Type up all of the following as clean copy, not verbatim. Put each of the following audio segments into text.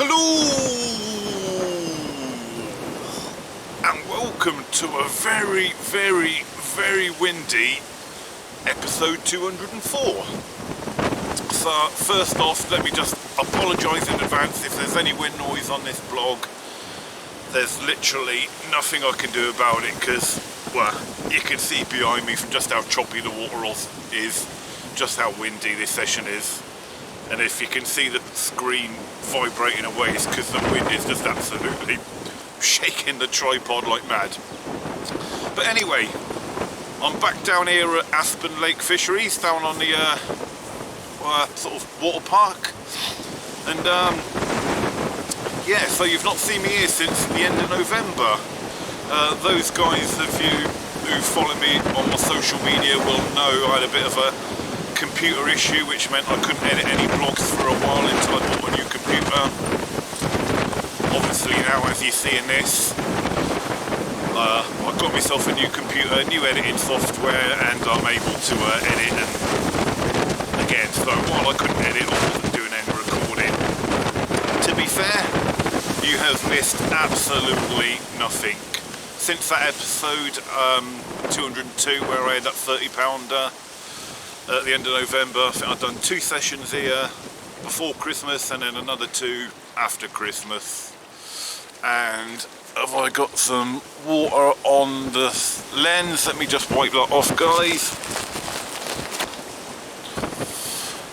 Hello and welcome to a very, very, very windy episode 204. So first off, let me just apologise in advance if there's any wind noise on this blog. There's literally nothing I can do about it because, well, you can see behind me from just how choppy the water is, just how windy this session is. And if you can see the screen vibrating away, it's because the wind is just absolutely shaking the tripod like mad. But anyway, I'm back down here at Aspen Lake Fisheries, down on the sort of water park. And yeah, so you've not seen me here since the end of November. Those guys of you who follow me on my social media will know I had a bit of a computer issue, which meant I couldn't edit any blogs for a while until I bought a new computer. Obviously now, as you see in this, I got myself a new computer, new editing software, and I'm able to edit. And again, so while I couldn't edit, I wasn't doing any recording. To be fair, you have missed absolutely nothing. Since that episode 202 where I had that £30 at the end of November, I think I've done 2 sessions here before Christmas and then another 2 after Christmas. And have I got some water on the lens? Let me just wipe that off, guys.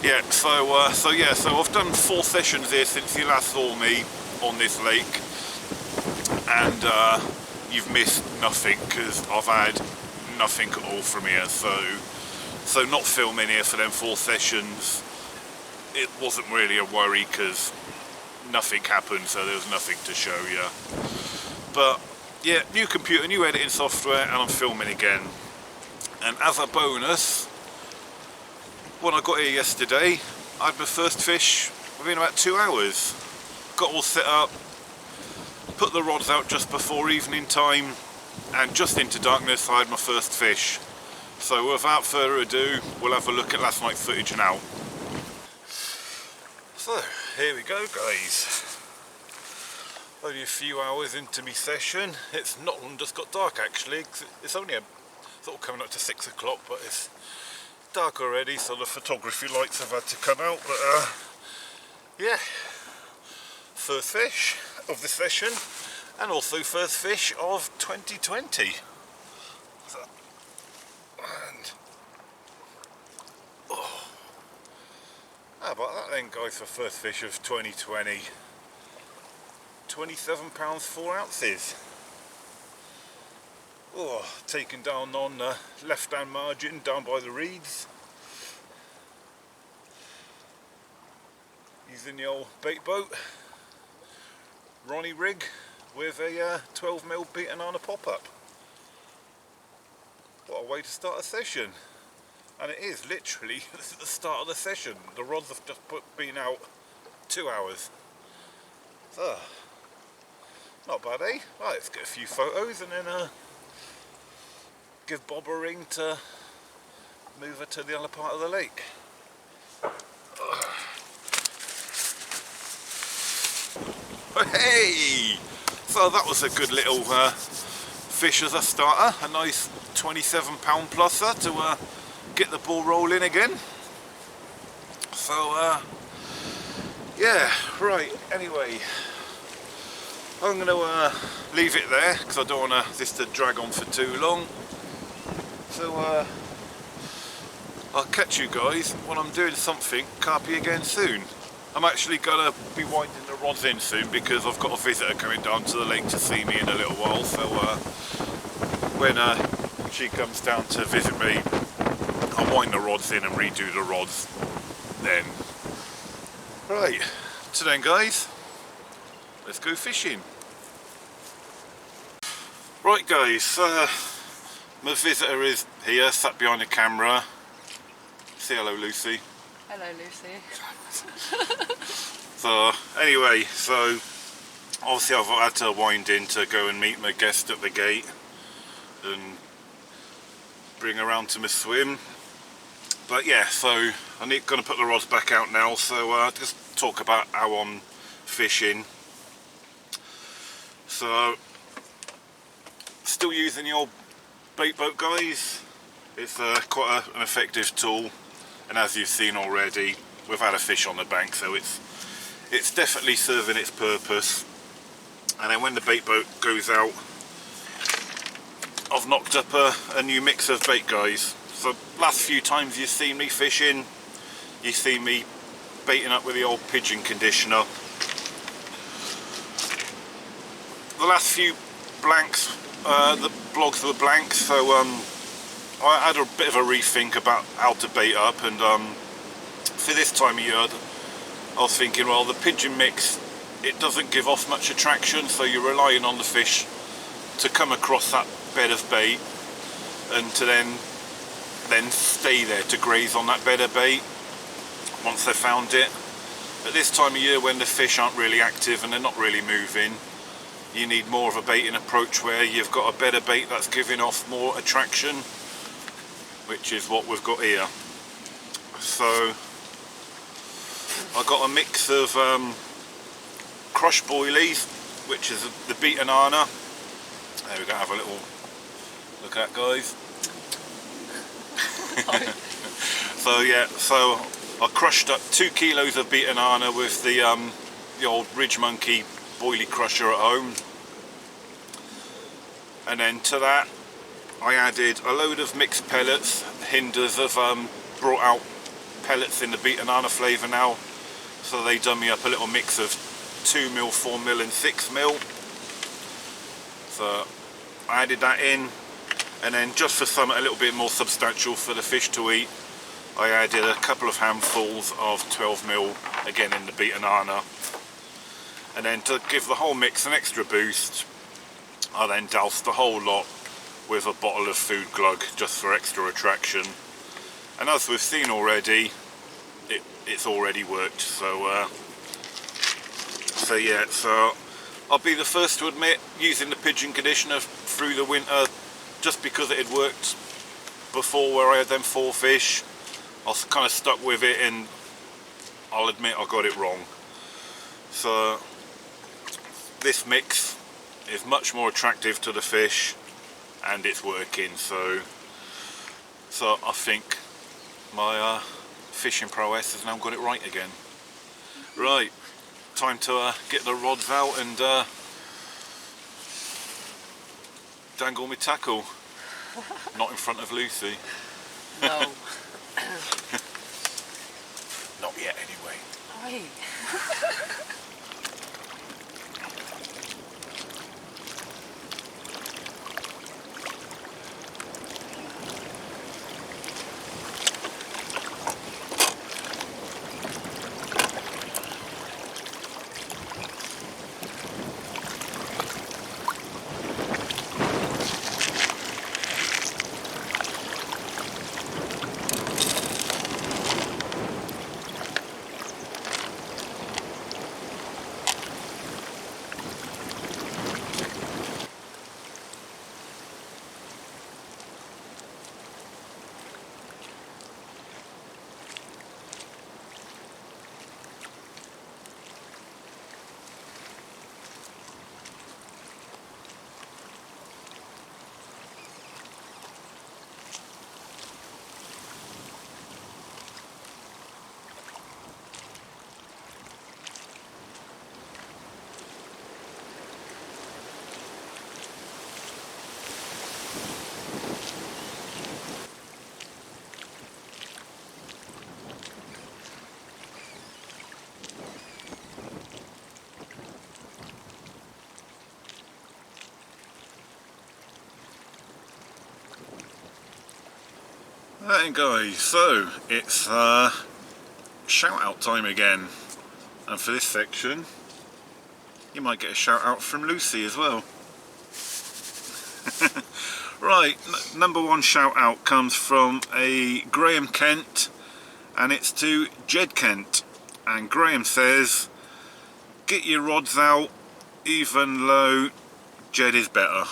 Yeah, so I've done 4 sessions here since you last saw me on this lake, and you've missed nothing because I've had nothing at all from here. So not filming here for them 4 sessions, it wasn't really a worry because nothing happened, so there was nothing to show you. But yeah, new computer, new editing software, and I'm filming again. And as a bonus, when I got here yesterday, I had my first fish within about 2 hours. Got all set up, put the rods out just before evening time, and just into darkness I had my first fish. So without further ado, we'll have a look at last night's footage now. So here we go, guys. Only a few hours into my session. It's not long just got dark actually. It's only sort of coming up to 6 o'clock, but it's dark already, so the photography lights have had to come out. But yeah, first fish of the session, and also first fish of 2020. So, and oh, how about that then, guys, for first fish of 2020? £27 4 ounces. Oh, taken down on the left hand margin, down by the reeds. Using the old bait boat, Ronnie rig, with a 12mm beaten on a pop-up. What a way to start a session. And it is literally the start of the session. The rods have just been out 2 hours. So, not bad, eh? Right, let's get a few photos and then give Bob a ring to move her to the other part of the lake. Hey! So that was a good little fish as a starter, a nice £27 pluser to get the ball rolling again. So yeah, right, anyway, I'm going to leave it there because I don't want this to drag on for too long. So I'll catch you guys when I'm doing something carpy again soon. I'm actually going to be winding the rods in soon because I've got a visitor coming down to the lake to see me in a little while. So when she comes down to visit me, I'll wind the rods in and redo the rods then. Right, so then guys, let's go fishing. Right guys, my visitor is here, sat behind the camera. Say hello, Lucy. Hello, Lucy. So anyway, so obviously I've had to wind in to go and meet my guest at the gate and bring her around to my swim. But yeah, so I'm going to put the rods back out now, so just talk about how I'm fishing. So still using the old bait boat, guys. It's quite an effective tool, and as you've seen already, we've had a fish on the bank, so it's definitely serving its purpose. And then when the bait boat goes out, I've knocked up a new mix of bait, guys. So last few times you've seen me fishing, you see me baiting up with the old pigeon conditioner. The last few blanks, the blogs were blank, so I had a bit of a rethink about how to bait up, and for this time of year I was thinking, well, the pigeon mix, it doesn't give off much attraction, so you're relying on the fish to come across that bed of bait and to then stay there to graze on that bed of bait once they've found it. At this time of year, when the fish aren't really active and they're not really moving, you need more of a baiting approach where you've got a bed of bait that's giving off more attraction, which is what we've got here. So I got a mix of crushed boilies, which is the beaten Anna. There we go, have a little look at, guys. So yeah, so I crushed up 2 kilos of beaten Anna with the old Ridge Monkey boilie crusher at home, and then to that I added a load of mixed pellets. Hinders have brought out pellets in the beaten Anna flavour now, so they done me up a little mix of 2mm, 4mm and 6mm. So I added that in, and then just for something a little bit more substantial for the fish to eat, I added a couple of handfuls of 12mm, again in the beaten Anna. And then to give the whole mix an extra boost, I then doused the whole lot with a bottle of food glug just for extra attraction. And as we've seen already, it's already worked. So yeah, so I'll be the first to admit, using the pigeon conditioner through the winter, just because it had worked before where I had them 4 fish, I was kind of stuck with it, and I'll admit I got it wrong. So this mix is much more attractive to the fish, and it's working. So I think my fishing prowess has now got it right again. Right, time to get the rods out and dangle my tackle. Not in front of Lucy. No. Not yet, anyway. Oi. Right guys, so it's shout out time again, and for this section you might get a shout out from Lucy as well. Right, number 1 shout out comes from a Graham Kent, and it's to Jed Kent, and Graham says, get your rods out, even low, Jed is better.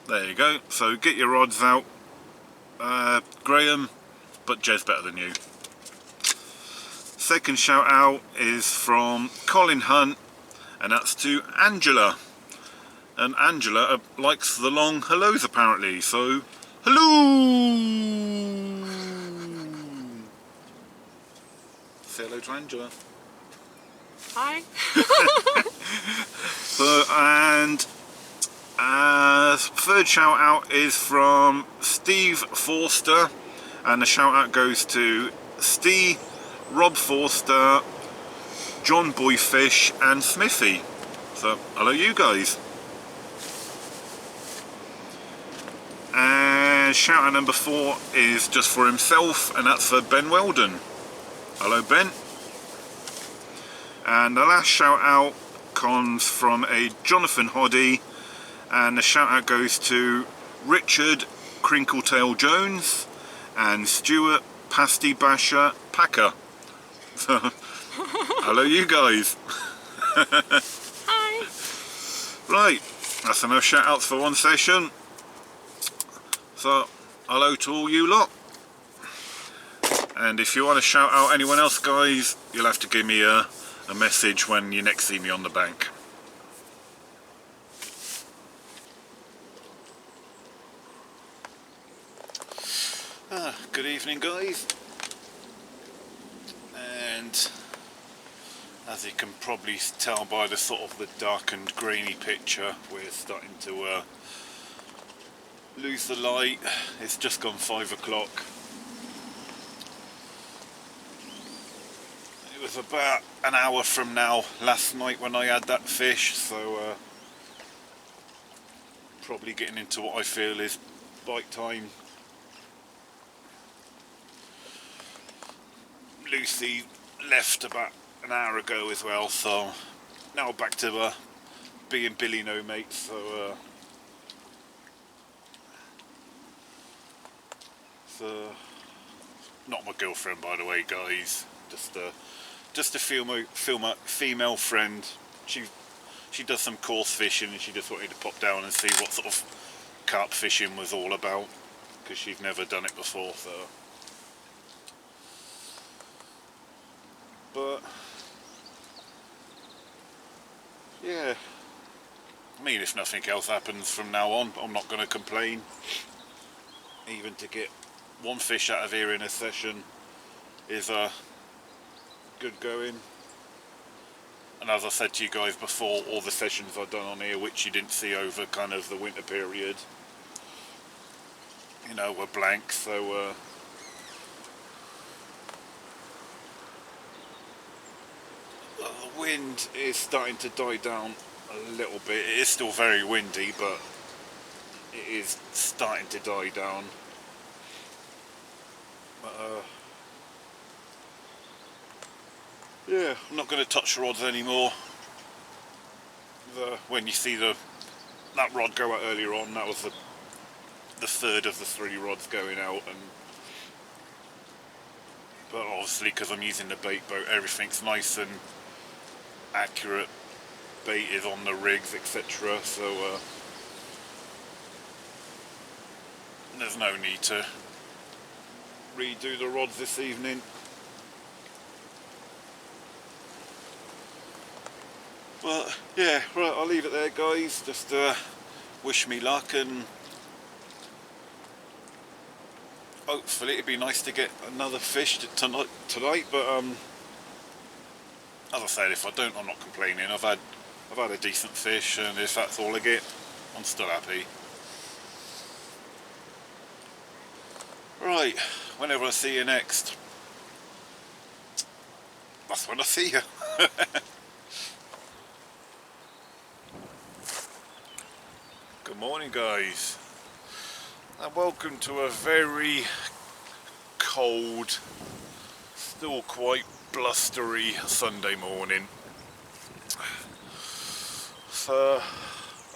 There you go, so get your rods out, Graham, but Jed's better than you. second shout out is from Colin Hunt, and that's to Angela. And Angela likes the long hellos apparently, so hello! Say hello to Angela. Hi. So, and third shout out is from Steve Forster, and the shout out goes to Steve, Rob Forster, John Boyfish and Smithy. So hello you guys. And shout out number 4 is just for himself, and that's for Ben Weldon. Hello Ben. And the last shout out comes from a Jonathan Hoddy, and the shout out goes to Richard Crinkletail Jones and Stuart Pasty Basher Packer. So, hello you guys. Hi. Right, that's enough shout outs for one session. So, hello to all you lot. And if you want to shout out anyone else guys, you'll have to give me a message when you next see me on the bank. Good evening guys, and as you can probably tell by the sort of the darkened grainy picture, we're starting to lose the light. It's just gone 5 o'clock. It was about an hour from now last night when I had that fish, so probably getting into what I feel is bite time. Lucy left about an hour ago as well, so now back to being Billy no mates. So not my girlfriend by the way guys, just a female friend. She does some coarse fishing, and she just wanted to pop down and see what sort of carp fishing was all about, because she's never done it before. So, but yeah, I mean, if nothing else happens from now on, I'm not going to complain. Even to get one fish out of here in a session is good going. And as I said to you guys before, all the sessions I've done on here, which you didn't see over kind of the winter period, you know, were blank. So the wind is starting to die down a little bit. It is still very windy, but it is starting to die down. Yeah, I'm not going to touch the rods anymore. When you see that rod go out earlier on, that was the third of the 3 rods going out, but obviously because I'm using the bait boat, everything's nice and accurate. Bait is on the rigs, etc. So there's no need to redo the rods this evening. But yeah, right, I'll leave it there guys. Just wish me luck, and hopefully it'd be nice to get another fish tonight, but as I said, if I don't, I'm not complaining. I've had a decent fish, and if that's all I get, I'm still happy. Right, whenever I see you next, that's when I see you. Good morning guys, and welcome to a very cold, still quite blustery Sunday morning. So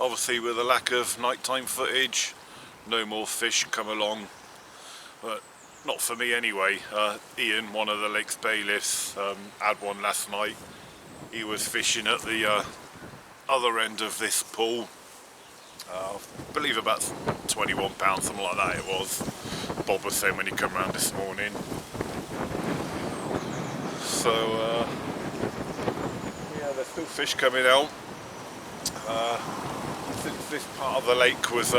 obviously with the lack of nighttime footage, no more fish come along, but not for me anyway. Ian, one of the Lakes bailiffs, had one last night. He was fishing at the other end of this pool. I believe about £21, something like that it was. Bob was saying when he came round this morning. So yeah, there's still fish coming out. Since this part of the lake was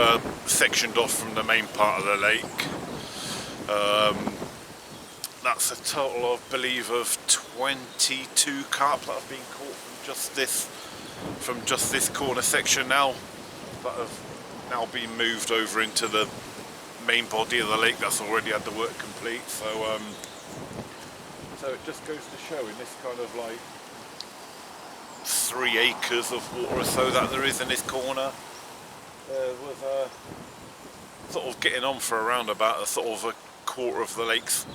sectioned off from the main part of the lake, that's a total, I believe, of 22 carp that have been caught from just this corner section now, that have now been moved over into the main body of the lake that's already had the work complete. So it just goes to show, in this kind of like 3 acres of water or so that there is in this corner, there was sort of getting on for around about a sort of a quarter of the lake's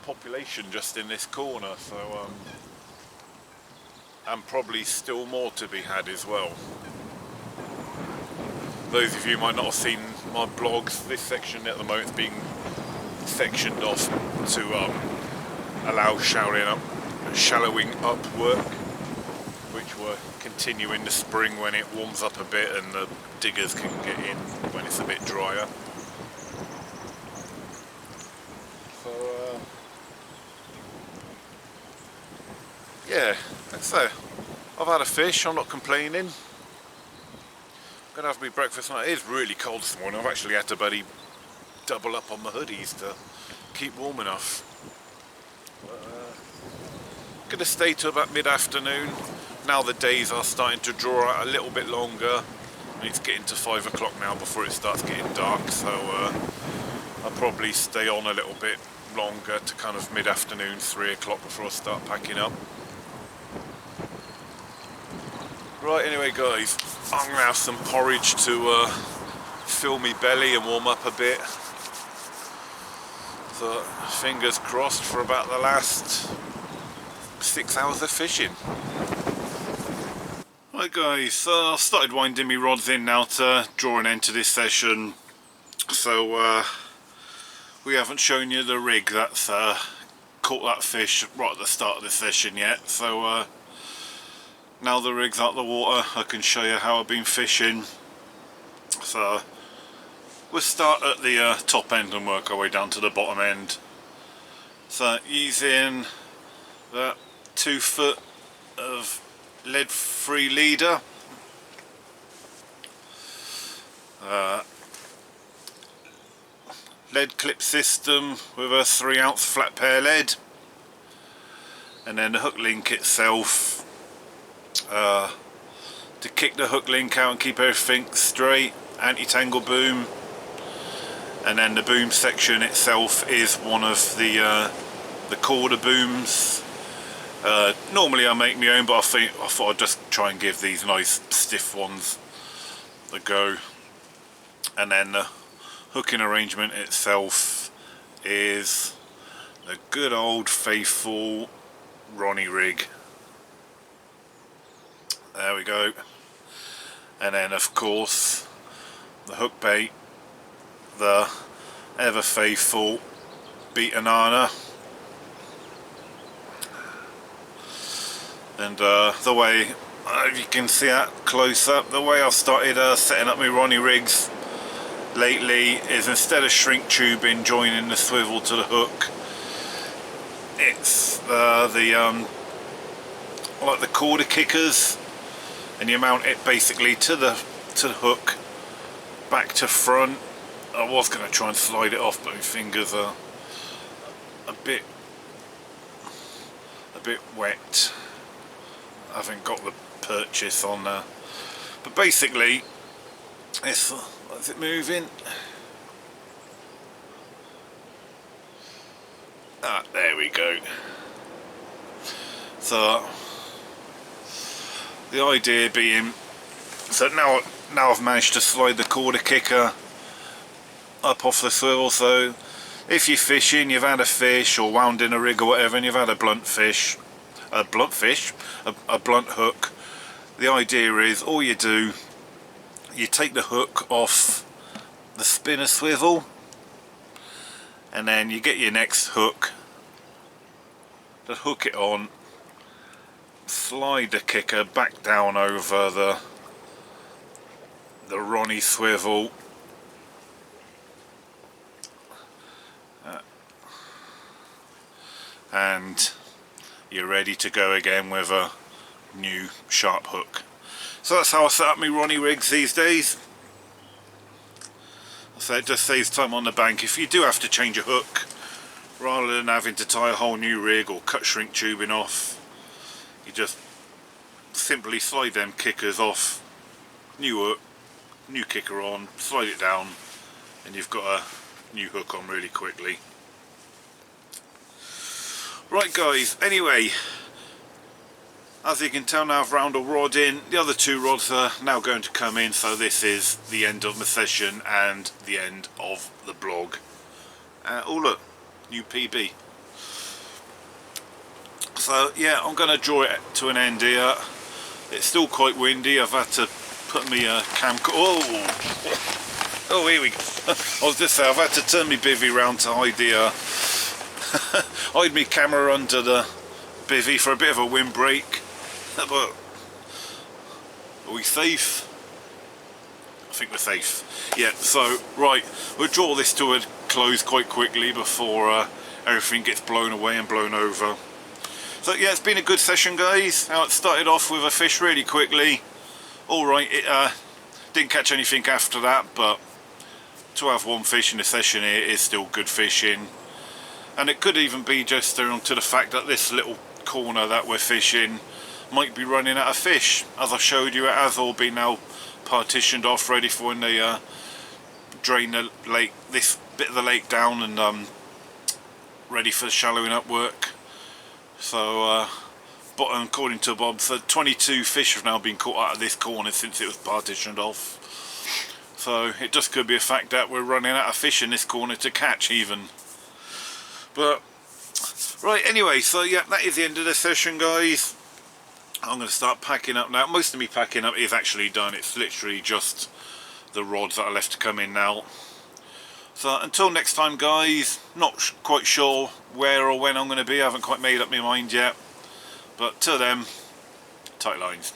population just in this corner. So and probably still more to be had as well. Those of you might not have seen my blogs, this section at the moment is being sectioned off to allow shallowing up work, which will continue in the spring when it warms up a bit and the diggers can get in when it's a bit drier. So yeah, so I've had a fish, I'm not complaining. I'm gonna have my breakfast now. It is really cold this morning. I've actually had to double up on my hoodies to keep warm enough. Gonna stay till about mid-afternoon. Now the days are starting to draw out a little bit longer. It's getting to 5 o'clock now before it starts getting dark, so I'll probably stay on a little bit longer to kind of mid-afternoon, 3 o'clock before I start packing up. Right, anyway guys, I'm going to have some porridge to fill me belly and warm up a bit. So fingers crossed for about the last 6 hours of fishing. Right guys, so I've started winding me rods in now to draw an end to this session. So we haven't shown you the rig that's caught that fish right at the start of the session yet. So now the rig's out of the water, I can show you how I've been fishing. So we'll start at the top end and work our way down to the bottom end. So using that 2 foot of lead-free leader, lead clip system with a 3-ounce flat pair lead, and then the hook link itself. To kick the hook link out and keep everything straight, anti-tangle boom, and then the boom section itself is one of the quarter booms. Normally I make my own, but I thought I'd just try and give these nice stiff ones a go. And then the hooking arrangement itself is the good old faithful Ronnie rig. There we go. And then of course the hook bait, the ever faithful beaten Anna. And the way, if you can see that close up, the way I've started setting up my Ronnie rigs lately is, instead of shrink tubing joining the swivel to the hook, it's like the quarter kickers, and you mount it basically to the hook, back to front. I was going to try and slide it off, but my fingers are a bit wet. I haven't got the purchase on there, but basically it's, is it moving? Ah, there we go. So the idea being, so now I've managed to slide the quarter kicker up off the swivel. So if you're fishing, you've had a fish or wound in a rig or whatever, and you've had a blunt hook, the idea is, all you do, you take the hook off the spinner swivel, and then you get your next hook to hook it on, slide the kicker back down over the Ronnie swivel, and you're ready to go again with a new sharp hook. So that's how I set up my Ronnie rigs these days. So it just saves time on the bank. If you do have to change a hook, rather than having to tie a whole new rig or cut shrink tubing off, you just simply slide them kickers off, new hook, new kicker on, slide it down, and you've got a new hook on really quickly. Right guys, anyway, as you can tell now I've round a rod in. The other two rods are now going to come in, so this is the end of my session and the end of the blog. Oh look, new PB. So yeah, I'm going to draw it to an end here. It's still quite windy. I've had to put me oh here we go. I was just saying, I've had to turn my bivvy round to hide the hide my camera under the bivvy for a bit of a windbreak. But are we safe? I think we're safe. Yeah, so right, we'll draw this to a close quite quickly before everything gets blown away and blown over. So yeah, it's been a good session guys. Now it started off with a fish really quickly. Alright, it didn't catch anything after that, but to have one fish in a session here is still good fishing. And it could even be just down to the fact that this little corner that we're fishing might be running out of fish. As I showed you, it has all been now partitioned off, ready for when they drain the lake, this bit of the lake down, and ready for the shallowing up work. So but according to Bob, so 22 fish have now been caught out of this corner since it was partitioned off. So it just could be a fact that we're running out of fish in this corner to catch even. But right, anyway, so yeah, that is the end of the session guys. I'm going to start packing up now. Most of me packing up is actually done. It's literally just the rods that are left to come in now. So until next time guys, not quite sure where or when I'm going to be. I haven't quite made up my mind yet. But till then, tight lines.